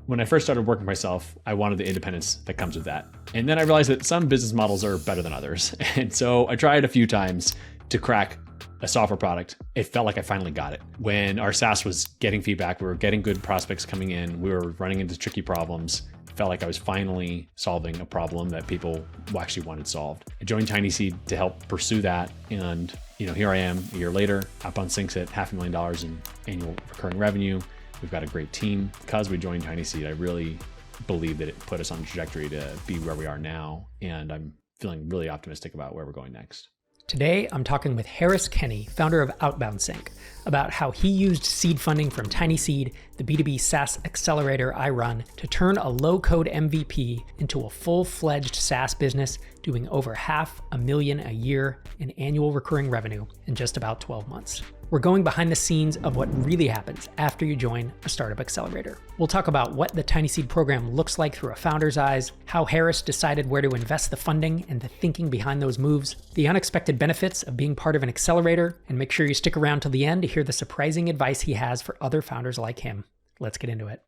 When I first started working for myself, I wanted the independence that comes with that. And then I realized that some business models are better than others. And so I tried a few times to crack a software product. It felt like I finally got it. When our SaaS was getting feedback, we were getting good prospects coming in, we were running into tricky problems. It felt like I was finally solving a problem that people actually wanted solved. I joined TinySeed to help pursue that. And here I am a year later. OutboundSync's at $500,000 in annual recurring revenue. We've got a great team. Because we joined TinySeed, I really believe that it put us on a trajectory to be where we are now. And I'm feeling really optimistic about where we're going next. Today, I'm talking with Harris Kenny, founder of OutboundSync, about how he used seed funding from TinySeed, the B2B SaaS accelerator I run, to turn a low-code MVP into a full-fledged SaaS business doing over $500,000 a year in annual recurring revenue in just about 12 months. We're going behind the scenes of what really happens after you join a startup accelerator. We'll talk about what the TinySeed program looks like through a founder's eyes, how Harris decided where to invest the funding and the thinking behind those moves, the unexpected benefits of being part of an accelerator, and make sure you stick around till the end to hear the surprising advice he has for other founders like him. Let's get into it.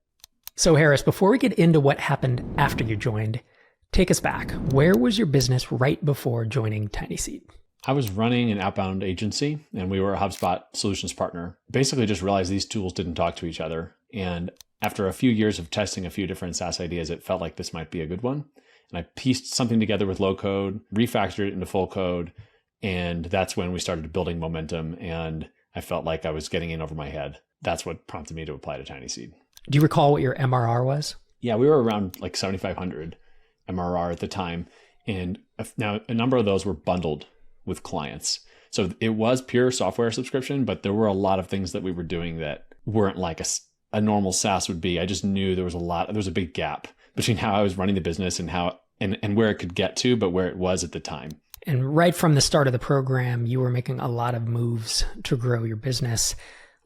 So Harris, before we get into what happened after you joined, take us back. Where was your business right before joining TinySeed? I was running an outbound agency and we were a HubSpot solutions partner. Basically just realized these tools didn't talk to each other. And after a few years of testing a few different SaaS ideas, it felt like this might be a good one. And I pieced something together with low code, refactored it into full code. And that's when we started building momentum. And I felt like I was getting in over my head. That's what prompted me to apply to TinySeed. Do you recall what your MRR was? Yeah, we were around like 7,500 MRR at the time. And now a number of those were bundled with clients. So it was pure software subscription, but there were a lot of things that we were doing that weren't like a normal SaaS would be. I just knew there was a big gap between how I was running the business and how and where it could get to, but where it was at the time. And right from the start of the program, you were making a lot of moves to grow your business.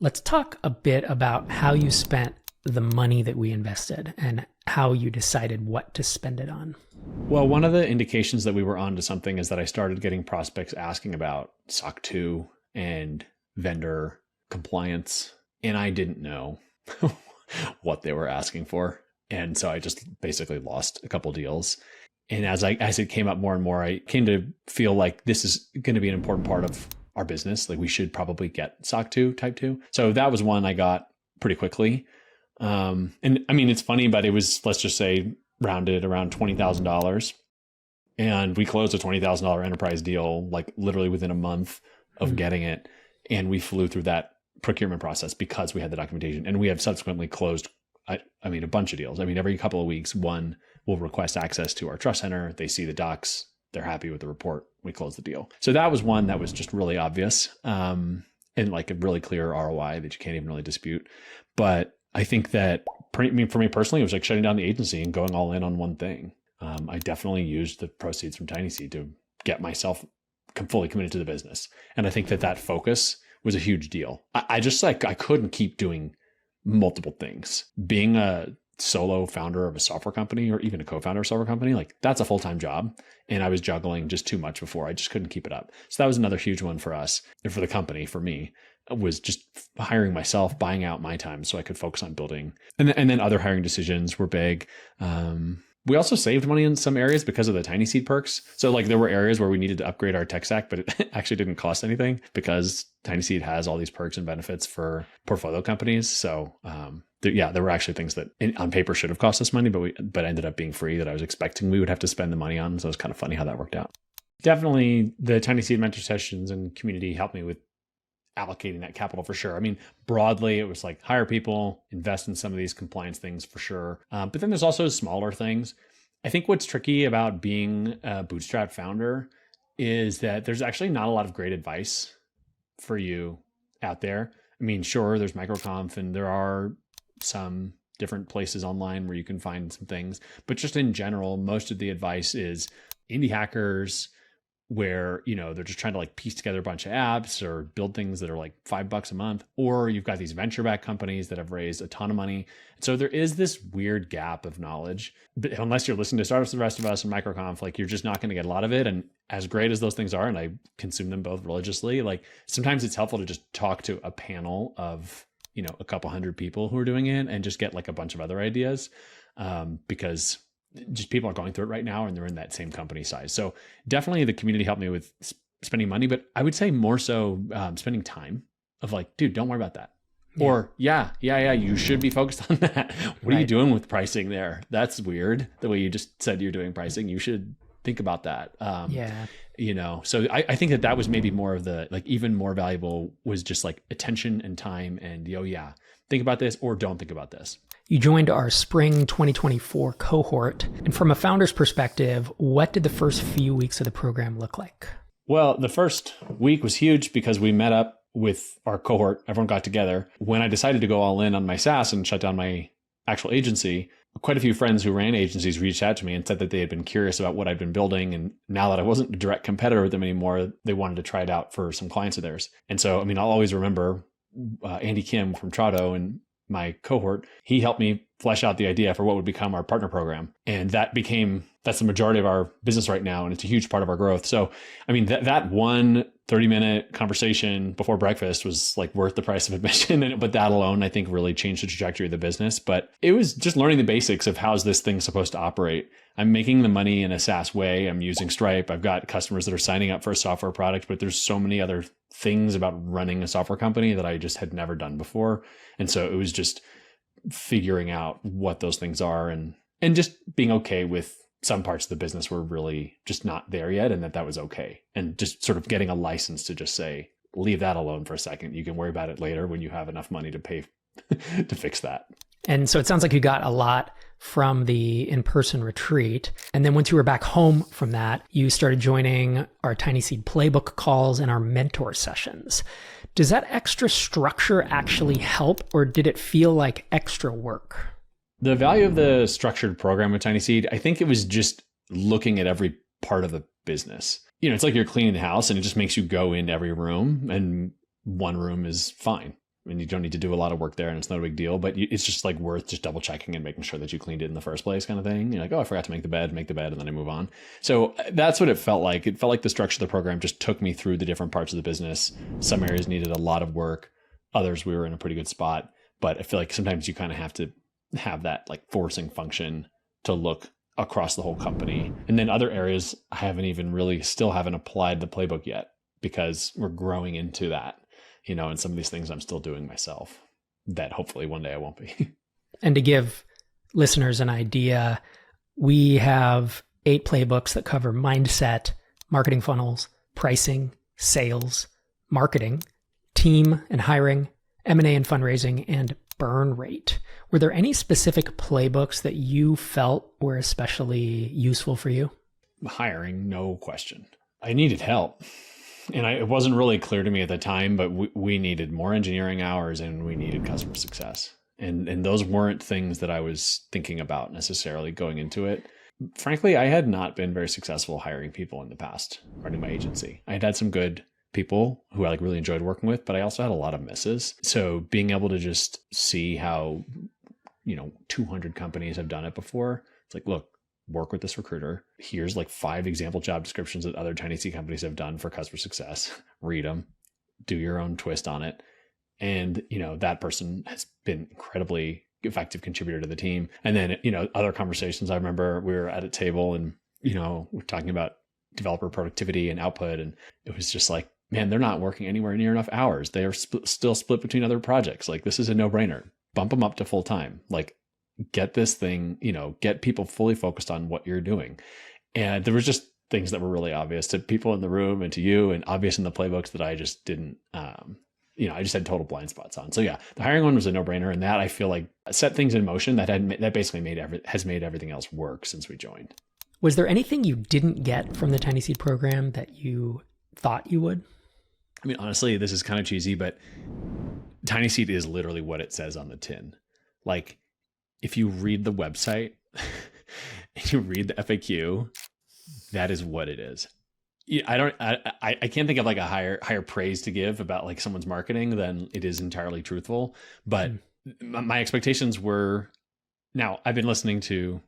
Let's talk a bit about how you spent the money that we invested and how you decided what to spend it on. Well, one of the indications that we were onto something is that I started getting prospects asking about SOC 2 and vendor compliance, and I didn't know what they were asking for. And so I just basically lost a couple deals. And as it came up more and more, I came to feel like this is going to be an important part of our business. Like we should probably get SOC 2 type 2. So that was one I got pretty quickly. And I mean, it's funny, but it was, let's just say, rounded around $20,000. And we closed a $20,000 enterprise deal, like literally within a month of getting it. And we flew through that procurement process because we had the documentation. And we have subsequently closed, a bunch of deals. I mean, every couple of weeks, one will request access to our trust center. They see the docs. They're happy with the report. We close the deal. So that was one that was just really obvious and like a really clear ROI that you can't even really dispute. But I think that for me personally, it was like shutting down the agency and going all in on one thing. I definitely used the proceeds from TinySeed to get myself fully committed to the business. And I think that focus was a huge deal. I couldn't keep doing multiple things. Being a solo founder of a software company or even a co-founder of a software company, like that's a full-time job. And I was juggling just too much before. I just couldn't keep it up. So that was another huge one for us, and for the company, for me, was just hiring myself, buying out my time so I could focus on building. And then other hiring decisions were big. We also saved money in some areas because of the TinySeed perks. So like there were areas where we needed to upgrade our tech stack, but it actually didn't cost anything because TinySeed has all these perks and benefits for portfolio companies. So there were actually things that on paper should have cost us money, but ended up being free that I was expecting we would have to spend the money on. So it was kind of funny how that worked out. Definitely the TinySeed mentor sessions and community helped me with allocating that capital for sure. I mean, broadly, it was like hire people, invest in some of these compliance things for sure. But then there's also smaller things. I think what's tricky about being a bootstrap founder is that there's actually not a lot of great advice for you out there. I mean, sure, there's MicroConf and there are some different places online where you can find some things, but just in general, most of the advice is indie hackers, where, they're just trying to like piece together a bunch of apps or build things that are like $5 a month, or you've got these venture-backed companies that have raised a ton of money. So there is this weird gap of knowledge, but unless you're listening to Startups, the Rest of Us and MicroConf, like you're just not going to get a lot of it. And as great as those things are, and I consume them both religiously, like sometimes it's helpful to just talk to a panel of a couple hundred people who are doing it and just get like a bunch of other ideas, because just people are going through it right now and they're in that same company size. So definitely the community helped me with spending money, but I would say more so spending time of like, dude, don't worry about that. Yeah. Or yeah, you should be focused on that. What are you doing with pricing there? That's weird. The way you just said you're doing pricing, you should think about that. So I think that was maybe more of the, like, even more valuable was just like attention and time and, think about this or don't think about this. You joined our spring 2024 cohort. And from a founder's perspective, what did the first few weeks of the program look like? Well, the first week was huge because we met up with our cohort. Everyone got together. When I decided to go all in on my SaaS and shut down my actual agency, quite a few friends who ran agencies reached out to me and said that they had been curious about what I'd been building. And now that I wasn't a direct competitor with them anymore, they wanted to try it out for some clients of theirs. And so, I'll always remember Andy Kim from Trado and my cohort. He helped me flesh out the idea for what would become our partner program. And that's the majority of our business right now. And it's a huge part of our growth. So, that one 30-minute conversation before breakfast was like worth the price of admission. But that alone, I think, really changed the trajectory of the business. But it was just learning the basics of how's this thing supposed to operate. I'm making the money in a SaaS way. I'm using Stripe. I've got customers that are signing up for a software product, but there's so many other things about running a software company that I just had never done before. And so it was just figuring out what those things are and just being okay with some parts of the business were really just not there yet, and that was okay. And just sort of getting a license to just say, leave that alone for a second. You can worry about it later when you have enough money to pay to fix that. And so it sounds like you got a lot from the in-person retreat. And then once you were back home from that, you started joining our TinySeed playbook calls and our mentor sessions. Does that extra structure actually help, or did it feel like extra work? The value of the structured program with TinySeed, I think it was just looking at every part of the business. It's like you're cleaning the house and it just makes you go in every room, and one room is fine. You don't need to do a lot of work there and it's not a big deal, but it's just like worth just double checking and making sure that you cleaned it in the first place kind of thing. You're like, oh, I forgot to make the bed, and then I move on. So that's what it felt like. It felt like the structure of the program just took me through the different parts of the business. Some areas needed a lot of work. Others, we were in a pretty good spot. But I feel like sometimes you kind of have to have that like forcing function to look across the whole company. And then other areas I still haven't applied the playbook yet because we're growing into that, and some of these things I'm still doing myself that hopefully one day I won't be. And to give listeners an idea, we have 8 playbooks that cover mindset, marketing funnels, pricing, sales, marketing, team and hiring, M&A and fundraising, and burn rate. Were there any specific playbooks that you felt were especially useful for you? Hiring, no question. I needed help. And it wasn't really clear to me at the time, but we needed more engineering hours and we needed customer success. And those weren't things that I was thinking about necessarily going into it. Frankly, I had not been very successful hiring people in the past, running my agency. I had some good people who I really enjoyed working with, but I also had a lot of misses. So being able to just see how, 200 companies have done it before, it's like, look, work with this recruiter. Here's 5 example job descriptions that other TinySeed companies have done for customer success. Read them, do your own twist on it. And, that person has been incredibly effective contributor to the team. And then, other conversations, I remember we were at a table and, we're talking about developer productivity and output. And it was just like, man, they're not working anywhere near enough hours. They are still split between other projects. This is a no-brainer. Bump them up to full time. Get this thing, get people fully focused on what you're doing. And there was just things that were really obvious to people in the room and to you, and obvious in the playbooks that I just didn't, I just had total blind spots on. So yeah, the hiring one was a no-brainer, and that I feel like set things in motion that basically has made everything else work since we joined. Was there anything you didn't get from the TinySeed program that you thought you would? Honestly, this is kind of cheesy, but TinySeed is literally what it says on the tin. If you read the website and you read the FAQ, that is what it is. I can't think of a higher praise to give about someone's marketing than it is entirely truthful. But my expectations were, now I've been listening to,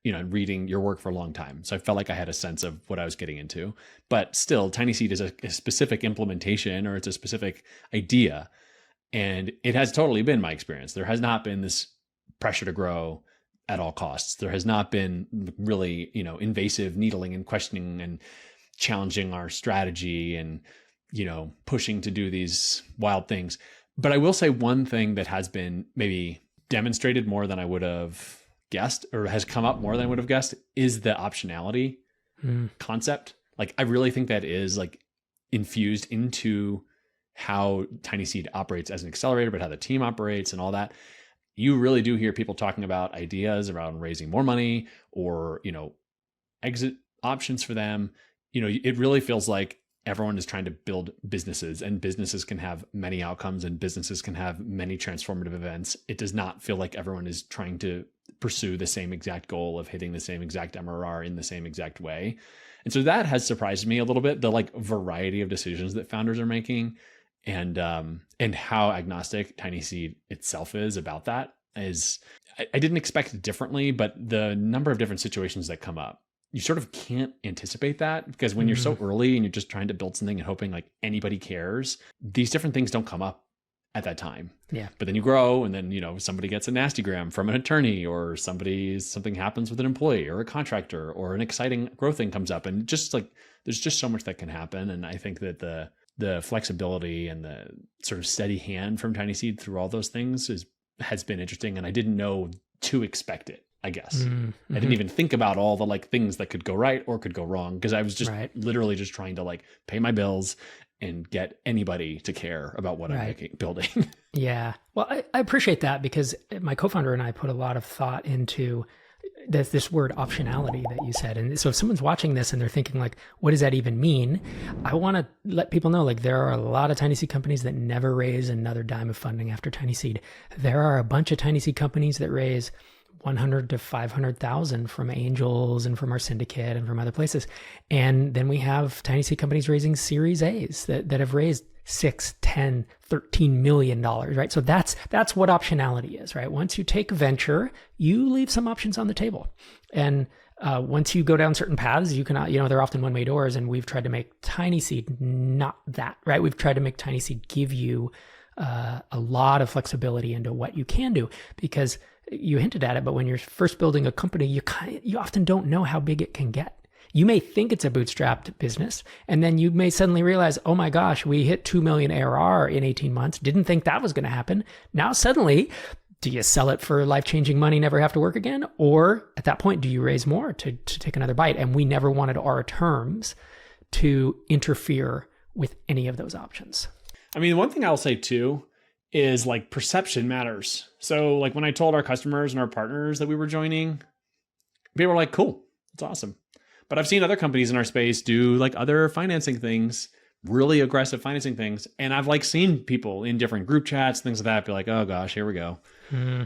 and reading your work for a long time. So I felt like I had a sense of what I was getting into, but still TinySeed is a specific implementation, or it's a specific idea. And it has totally been my experience. There has not been this pressure to grow at all costs. There has not been really, invasive needling and questioning and challenging our strategy and, pushing to do these wild things. But I will say one thing that has been maybe demonstrated more than I would have guessed, or has come up more than I would have guessed, is the optionality concept. Like, I really think that is like infused into how TinySeed operates as an accelerator, but how the team operates and all that. You really do hear people talking about ideas around raising more money or, exit options for them. It really feels like everyone is trying to build businesses, and businesses can have many outcomes and businesses can have many transformative events. It does not feel like everyone is trying to pursue the same exact goal of hitting the same exact MRR in the same exact way. And so that has surprised me a little bit, the like variety of decisions that founders are making, and how agnostic TinySeed itself is about that. I didn't expect it differently, but the number of different situations that come up, you sort of can't anticipate that, because when you're so early and you're just trying to build something and hoping like anybody cares, these different things don't come up at that time. Yeah. But then you grow, and then, somebody gets a nastygram from an attorney, or something happens with an employee or a contractor, or an exciting growth thing comes up, and just like, there's just so much that can happen. And I think that the flexibility and the sort of steady hand from TinySeed through all those things has been interesting. And I didn't know to expect it, I guess. I didn't even think about all the like things that could go right or could go wrong, because I was just literally just trying to like pay my bills and get anybody to care about what I'm building. Yeah. Well, I appreciate that, because my co-founder and I put a lot of thought into this word optionality that you said. And so if someone's watching this and they're thinking like, what does that even mean? I want to let people know, like, there are a lot of TinySeed companies that never raise another dime of funding after TinySeed. There are a bunch of TinySeed companies that raise 100 to 500,000 from angels and from our syndicate and from other places. And then we have TinySeed companies raising Series A's that have raised 6, 10, 13 million dollars, right? So that's what optionality is, right? Once you take a venture, you leave some options on the table. And once you go down certain paths, you can, they're often one-way doors, and we've tried to make TinySeed not that, right? We've tried to make TinySeed give you a lot of flexibility into what you can do, because you hinted at it, but when you're first building a company, you often don't know how big it can get. You may think it's a bootstrapped business, and then you may suddenly realize, oh my gosh, we hit 2 million ARR in 18 months. Didn't think that was going to happen. Now suddenly, do you sell it for life-changing money, never have to work again? Or at that point, do you raise more to take another bite? And we never wanted our terms to interfere with any of those options. I mean, one thing I'll say too is like perception matters. So like when I told our customers and our partners that we were joining, people were like, cool, that's awesome. But I've seen other companies in our space do like other financing things, really aggressive financing things. And I've like seen people in different group chats, things like that, be like, oh gosh, here we go.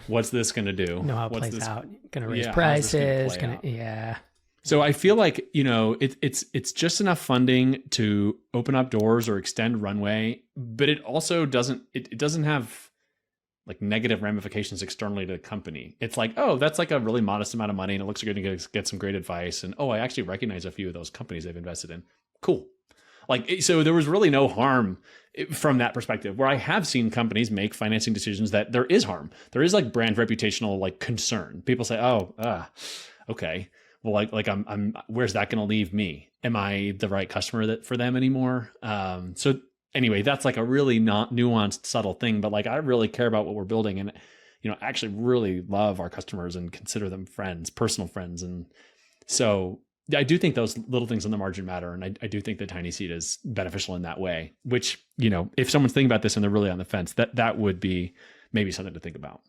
What's this going to do? Know how it plays out. Going to raise prices. Yeah. So I feel like, it's just enough funding to open up doors or extend runway, but it also doesn't have like negative ramifications externally to the company. It's like, oh, that's like a really modest amount of money and it looks like you're going to get some great advice. And, oh, I actually recognize a few of those companies they've invested in. Cool. Like, so there was really no harm from that perspective, where I have seen companies make financing decisions that there is harm. There is like brand reputational like concern. People say, okay. Well, like I'm where's that going to leave me? Am I the right customer for them anymore? So anyway, that's like a really not nuanced, subtle thing, but like I really care about what we're building, and actually really love our customers and consider them friends, personal friends. And so I do think those little things on the margin matter. And I do think that TinySeed is beneficial in that way, which, if someone's thinking about this and they're really on the fence, that would be maybe something to think about.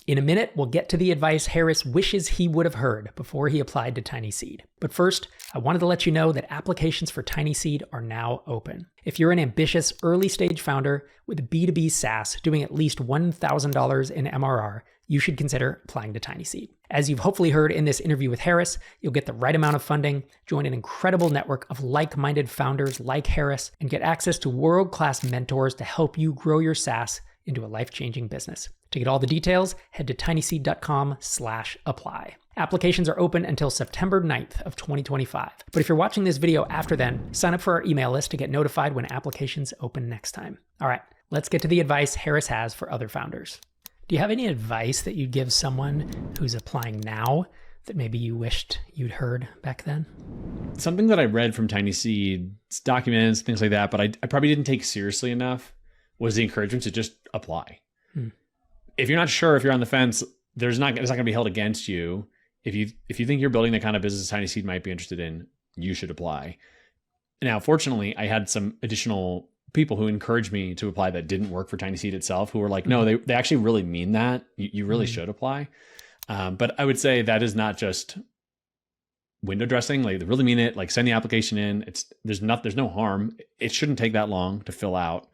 In a minute, we'll get to the advice Harris wishes he would have heard before he applied to TinySeed. But first, I wanted to let you know that applications for TinySeed are now open. If you're an ambitious early-stage founder with B2B SaaS doing at least $1,000 in MRR, you should consider applying to TinySeed. As you've hopefully heard in this interview with Harris, you'll get the right amount of funding, join an incredible network of like-minded founders like Harris, and get access to world-class mentors to help you grow your SaaS into a life-changing business. To get all the details, head to tinyseed.com/apply. Applications are open until September 9th of 2025. But if you're watching this video after then, sign up for our email list to get notified when applications open next time. All right, let's get to the advice Harris has for other founders. Do you have any advice that you'd give someone who's applying now that maybe you wished you'd heard back then? Something that I read from TinySeed, documents, things like that, but I probably didn't take seriously enough was the encouragement to just apply. If you're not sure, if you're on the fence, it's not going to be held against you. If you think you're building the kind of business TinySeed might be interested in, you should apply. Now, fortunately, I had some additional people who encouraged me to apply that didn't work for TinySeed itself, who were like, no, they actually really mean that. You really should apply. But I would say that is not just window dressing. Like, they really mean it. Like, send the application in. There's no harm. It shouldn't take that long to fill out.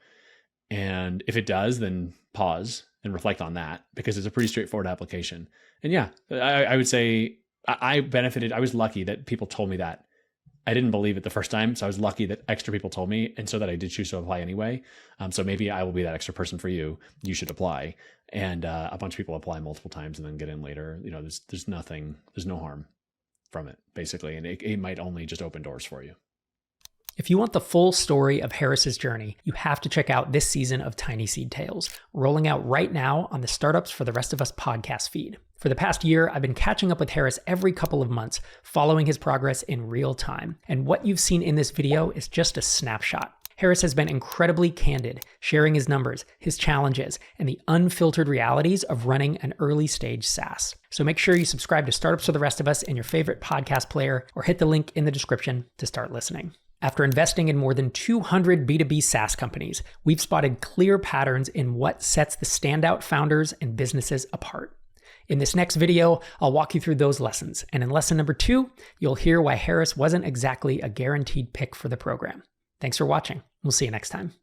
And if it does, then pause and reflect on that, because it's a pretty straightforward application. And yeah, I would say I benefited. I was lucky that people told me that. I didn't believe it the first time, so I was lucky that extra people told me, and so that I did choose to apply anyway. So maybe I will be that extra person for you. You should apply, and a bunch of people apply multiple times and then get in later. There's no harm from it, basically, and it might only just open doors for you. If you want the full story of Harris's journey, you have to check out this season of TinySeed Tales, rolling out right now on the Startups for the Rest of Us podcast feed. For the past year, I've been catching up with Harris every couple of months, following his progress in real time. And what you've seen in this video is just a snapshot. Harris has been incredibly candid, sharing his numbers, his challenges, and the unfiltered realities of running an early stage SaaS. So make sure you subscribe to Startups for the Rest of Us in your favorite podcast player, or hit the link in the description to start listening. After investing in more than 200 B2B SaaS companies, we've spotted clear patterns in what sets the standout founders and businesses apart. In this next video, I'll walk you through those lessons. And in lesson number 2, you'll hear why Harris wasn't exactly a guaranteed pick for the program. Thanks for watching. We'll see you next time.